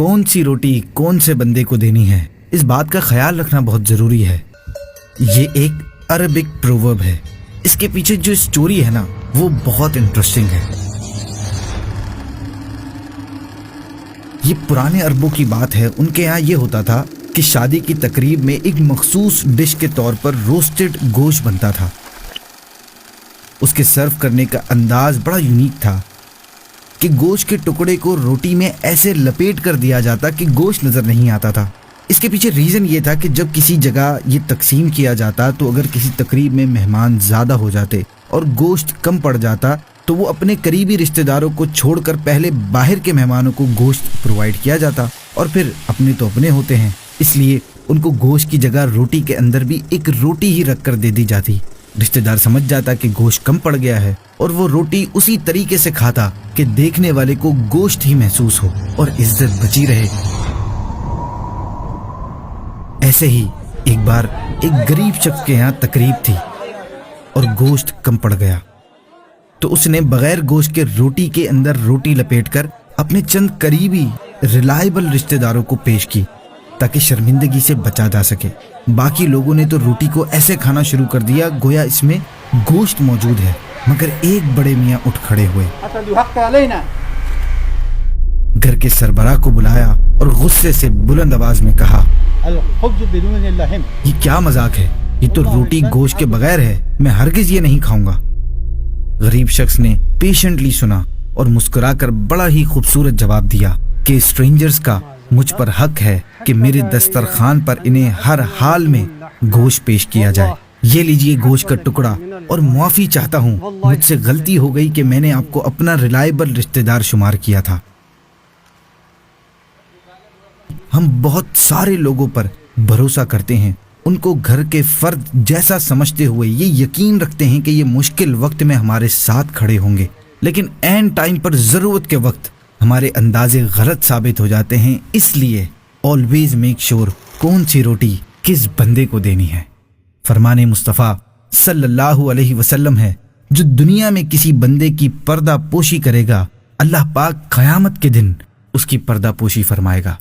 کون سی روٹی کون سے بندے کو دینی ہے، اس بات کا خیال رکھنا بہت ضروری ہے۔ یہ ایک عربک پروورب ہے، اس کے پیچھے جو سٹوری ہے نا وہ بہت انٹرسٹنگ ہے۔ یہ پرانے عربوں کی بات ہے، ان کے یہاں یہ ہوتا تھا کہ شادی کی تقریب میں ایک مخصوص ڈش کے طور پر روسٹڈ گوشت بنتا تھا۔ اس کے سرو کرنے کا انداز بڑا یونیک تھا کہ گوشت کے ٹکڑے کو روٹی میں ایسے لپیٹ کر دیا جاتا کہ گوشت نظر نہیں آتا تھا۔ اس کے پیچھے ریزن یہ تھا کہ جب کسی جگہ یہ تقسیم کیا جاتا تو اگر کسی تقریب میں مہمان زیادہ ہو جاتے اور گوشت کم پڑ جاتا تو وہ اپنے قریبی رشتہ داروں کو چھوڑ کر پہلے باہر کے مہمانوں کو گوشت پرووائڈ کیا جاتا، اور پھر اپنے تو اپنے ہوتے ہیں، اس لیے ان کو گوشت کی جگہ روٹی کے اندر بھی ایک روٹی ہی رکھ کر دے دی جاتی۔ رشتہ دار سمجھ جاتا کہ گوشت کم پڑ گیا ہے اور وہ روٹی اسی طریقے سے کھاتا کہ دیکھنے والے کو گوشت ہی محسوس ہو اور عزت بچی رہے۔ ایسے ہی ایک بار ایک غریب شخص کے یہاں تقریب تھی اور گوشت کم پڑ گیا، تو اس نے بغیر گوشت کے روٹی کے اندر روٹی لپیٹ کر اپنے چند قریبی ریلائبل رشتہ داروں کو پیش کی تاکہ شرمندگی سے بچا جا سکے۔ باقی لوگوں نے تو روٹی کو ایسے کھانا شروع کر دیا گویا اس میں گوشت موجود ہے، مگر ایک بڑے میاں اٹھ کھڑے ہوئے، گھر کے سربراہ کو بلایا اور غصے سے بلند آواز میں کہا، یہ کیا مذاق ہے؟ یہ تو روٹی گوشت کے بغیر ہے، میں ہرگز یہ نہیں کھاؤں گا۔ غریب شخص نے پیشنٹلی سنا اور مسکرا کر بڑا ہی خوبصورت جواب دیا کہ اسٹرینجرز کا مجھ پر حق ہے کہ میرے دسترخوان پر انہیں ہر حال میں گوشت پیش کیا جائے۔ یہ لیجئے گوشت کا ٹکڑا، اور معافی چاہتا ہوں، مجھ سے غلطی ہو گئی کہ میں نے آپ کو اپنا ریلائبل رشتہ دار شمار کیا تھا۔ ہم بہت سارے لوگوں پر بھروسہ کرتے ہیں، ان کو گھر کے فرد جیسا سمجھتے ہوئے یہ یقین رکھتے ہیں کہ یہ مشکل وقت میں ہمارے ساتھ کھڑے ہوں گے، لیکن عین ٹائم پر ضرورت کے وقت ہمارے اندازے غلط ثابت ہو جاتے ہیں۔ اس لیے آلویز میک شور کون سی روٹی کس بندے کو دینی ہے۔ فرمان مصطفیٰ صلی اللہ علیہ وسلم ہے، جو دنیا میں کسی بندے کی پردہ پوشی کرے گا، اللہ پاک قیامت کے دن اس کی پردہ پوشی فرمائے گا۔